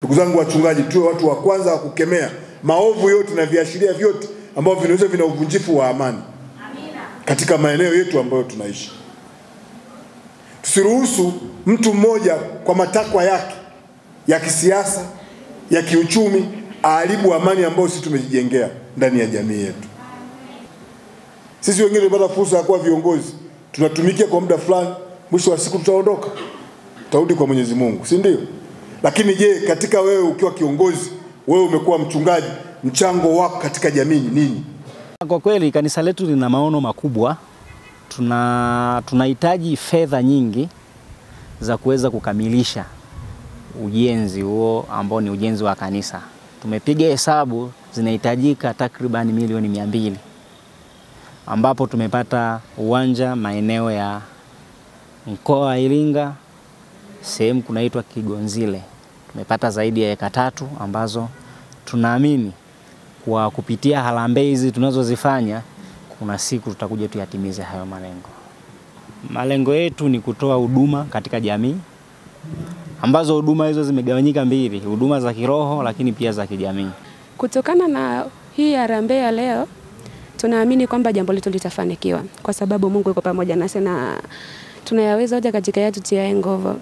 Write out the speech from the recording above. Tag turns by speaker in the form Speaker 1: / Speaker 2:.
Speaker 1: Ndugu zangu wachungaji, tuwe watu wa kwanza wa kukemea maovu yote na viashiria vyote ambavyo vinaweza vina uvunjifu wa amani katika maeneo yetu ambayo tunaishi. Tusiruhusu mtu mmoja kwa matakwa yake ya kisiasa, ya kiuchumi, aharibu amani ambayo sisi tumejijengea ndani ya jamii yetu. Sisi wengine tumepata fursa ya kuwa viongozi, tunatumikia kwa muda fulani, mwisho wa siku tutaondoka. Tutarudi kwa Mwenyezi Mungu, si ndio? Lakini je, katika wewe ukiwa kiongozi, wewe umekuwa mchungaji, mchango wako katika jamii ni nini?
Speaker 2: Kwa kweli kanisa letu lina maono makubwa. Tunahitaji fedha nyingi za kuweza kukamilisha ujenzi huo ambao ni ujenzi wa kanisa. Tumepiga hesabu, zinahitajika takriban milioni 200, ambapo tumepata uwanja maeneo ya mkoa wa Iringa, sehemu kunaitwa Kigonzile. Tumepata zaidi ya eka 3 ambazo tunaamini kwa kupitia harambee hizi tunazozifanya kuna siku tutakuja tuyatimize hayo malengo. Malengo yetu ni kutoa huduma katika jamii, ambazo huduma hizo zimegawanyika mbili, huduma za kiroho lakini pia za kijamii.
Speaker 3: Kutokana na hii harambee ya leo, tunaamini kwamba jambo letu litafanikiwa kwa sababu Mungu yuko pamoja nasi na tunayaweza yote katika yeye tutiaye nguvu.